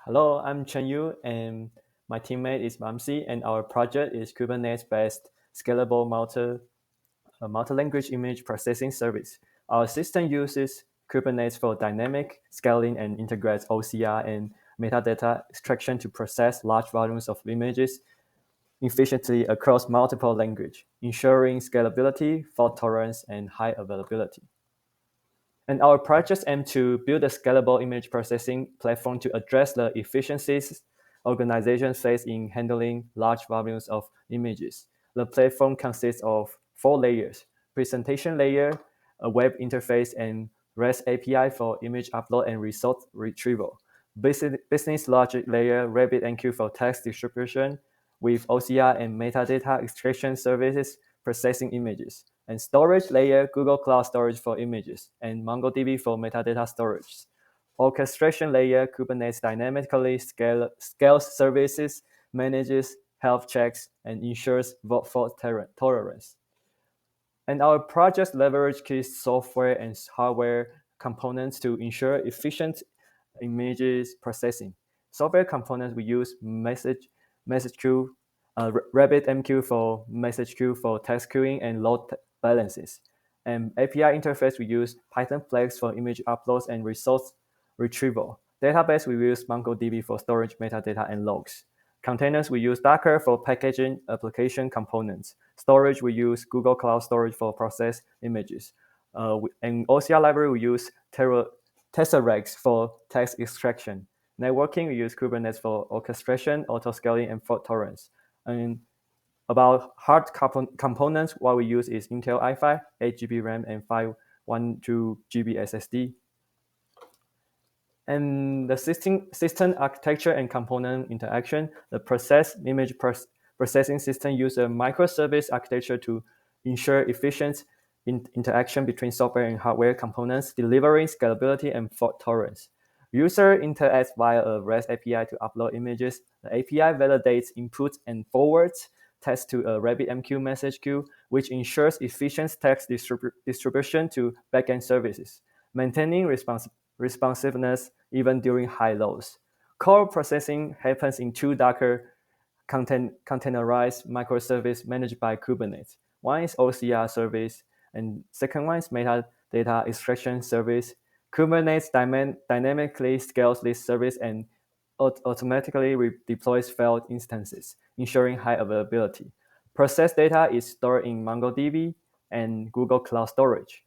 Hello, I'm Chen Yu, and my teammate is Mamsi, and our project is Kubernetes-based scalable multi-language image processing service. Our system uses Kubernetes for dynamic scaling and integrates OCR and metadata extraction to process large volumes of images efficiently across multiple languages, ensuring scalability, fault tolerance, and high availability. And our projects aim to build a scalable image processing platform to address the efficiencies organizations face in handling large volumes of images. The platform consists of four layers: presentation layer, a web interface, and REST API for image upload and result retrieval. Business logic layer, RabbitMQ for text distribution, with OCR and metadata extraction services processing images, and storage layer, Google Cloud Storage for images, and MongoDB for metadata storage. Orchestration layer, Kubernetes dynamically scales services, manages health checks, and ensures fault tolerance. And our projects leverage key software and hardware components to ensure efficient images processing. Software components we use message queue, RabbitMQ for message queue for text queuing and load balances. And API interface we use Python Flex for image uploads and results retrieval. Database we use MongoDB for storage metadata and logs. Containers we use Docker for packaging application components. Storage we use Google Cloud Storage for process images. And OCR library we use Tesseract for text extraction. Networking we use Kubernetes for orchestration, auto-scaling, and fault tolerance. And about hard components, what we use is Intel i5, 8 GB RAM, and 512 GB SSD. And the system architecture and component interaction, the image processing system uses a microservice architecture to ensure efficient interaction between software and hardware components, delivering scalability and fault tolerance. User interacts via a REST API to upload images. The API validates inputs and forwards text to a RabbitMQ message queue, which ensures efficient text distribution to backend services, maintaining responsiveness even during high loads. Core processing happens in two Docker containerized microservices managed by Kubernetes. One is OCR service, and second one is metadata extraction service. Kubernetes dynamically scales this service and automatically deploys failed instances, ensuring high availability. Processed data is stored in MongoDB and Google Cloud Storage.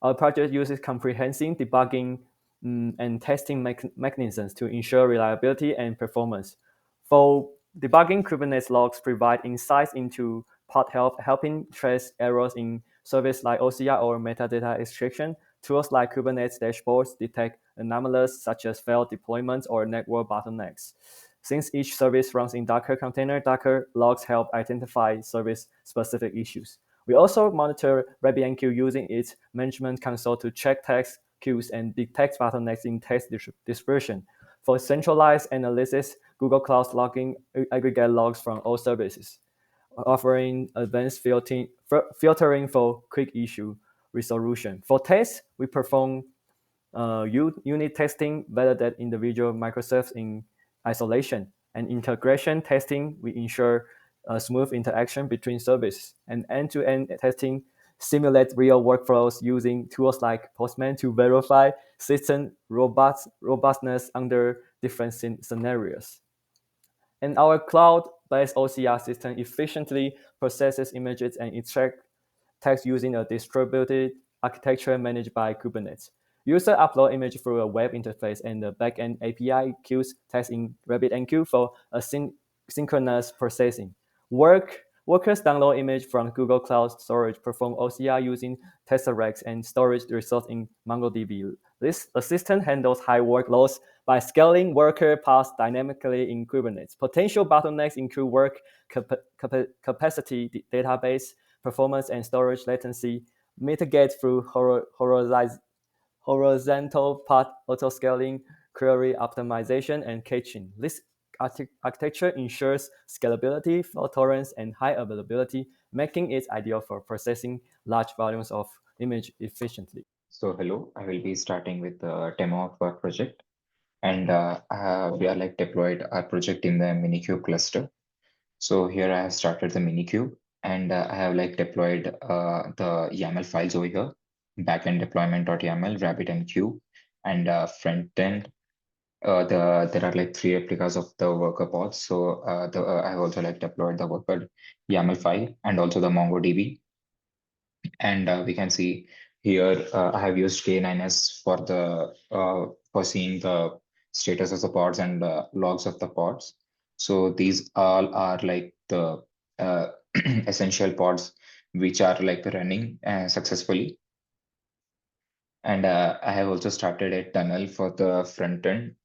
Our project uses comprehensive debugging and testing mechanisms to ensure reliability and performance. For debugging, Kubernetes logs provide insights into pod health, helping trace errors in service like OCR or metadata extraction. Tools like Kubernetes dashboards detect anomalies such as failed deployments or network bottlenecks. Since each service runs in Docker container, Docker logs help identify service-specific issues. We also monitor RabbitMQ using its management console to check text queues and detect bottlenecks in text distribution. For centralized analysis, Google Cloud logging aggregate logs from all services, offering advanced filtering for quick issue resolution. For tests, we perform unit testing, validate individual microservices in isolation, and integration testing. We ensure smooth interaction between services, and end-to-end testing simulate real workflows using tools like Postman to verify system robustness under different scenarios. And our cloud-based OCR system efficiently processes images and extracts text using a distributed architecture managed by Kubernetes. User upload image through a web interface, and the backend API queues text in RabbitMQ for synchronous processing. Workers download image from Google Cloud Storage, perform OCR using Tesseract, and storage results in MongoDB. This assistant handles high workloads by scaling worker paths dynamically in Kubernetes. Potential bottlenecks include work capacity, database performance, and storage latency, mitigate through horizontal path autoscaling, query optimization, and caching. This architecture ensures scalability, fault tolerance, and high availability, making it ideal for processing large volumes of image efficiently. So hello, I will be starting with the demo of our project. And we are like deployed our project in the Minikube cluster. So here I have started the Minikube, and I have like deployed the YAML files over here, backend deployment.yaml, RabbitMQ, and front end. There are like three replicas of the worker pods. So I have also like deployed the worker YAML file and also the MongoDB. And we can see here I have used K9s for the for seeing the status of the pods and logs of the pods. So these all are like the essential pods which are like running successfully. And I have also started a tunnel for the front end.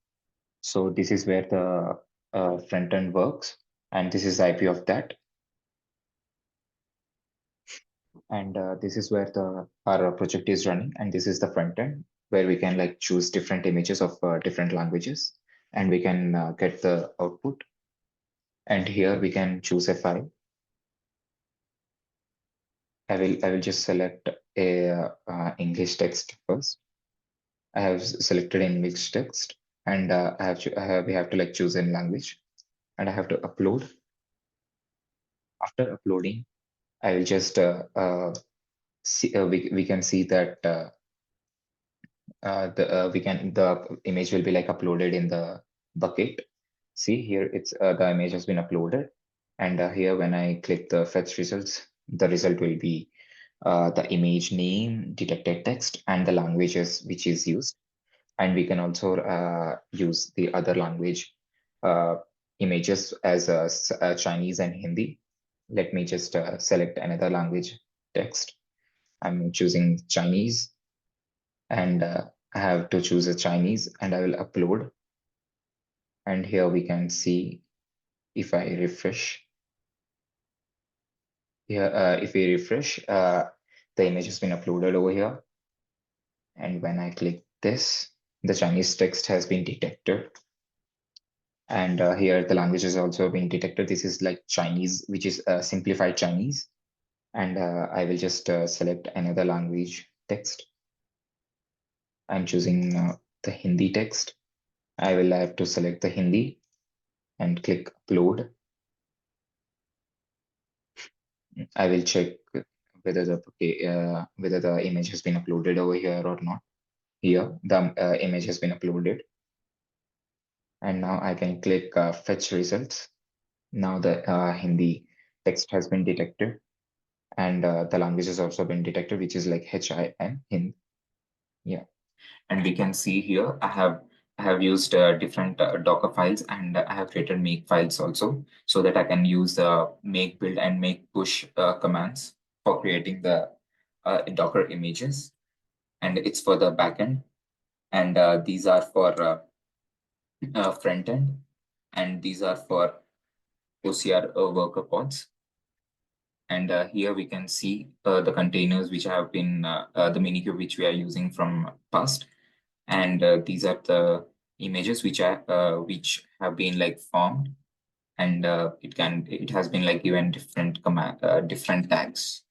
So this is where the front end works, and this is the IP of that. And this is where the our project is running, and this is the front end where we can like choose different images of different languages, and we can get the output. And here we can choose a file. I will just select a English text first. I have selected English text, and we have to like choose in language, and I have to upload. After uploading, I will just see we can see that the image will be like uploaded in the bucket. See here, it's the image has been uploaded, and here when I click the fetch results, the result will be the image name, detected text, and the languages which is used. And we can also use the other language uh, images as Chinese and Hindi. Let me just select another language text. I'm choosing Chinese, and I have to choose a Chinese, and I will upload. And here we can see if I refresh here, if we refresh, the image has been uploaded over here. And when I click this, the Chinese text has been detected. And here the language has also been detected. This is like Chinese, which is simplified Chinese. And I will just select another language text. I'm choosing the Hindi text. I will have to select the Hindi and click upload. I will check whether whether the image has been uploaded over here or not. Here, the image has been uploaded, and now I can click fetch results. Now the Hindi text has been detected, and the language has also been detected, which is like HIN, Hind. Yeah, and we can see here I have used different Docker files, and I have created make files also, so that I can use the make build and make push commands for creating the Docker images. And it's for the backend, and these are for front end, and these are for OCR worker pods. And here we can see the containers which have been the minikube which we are using from past. And these are the images which have been like formed, and it has been like given different command different tags.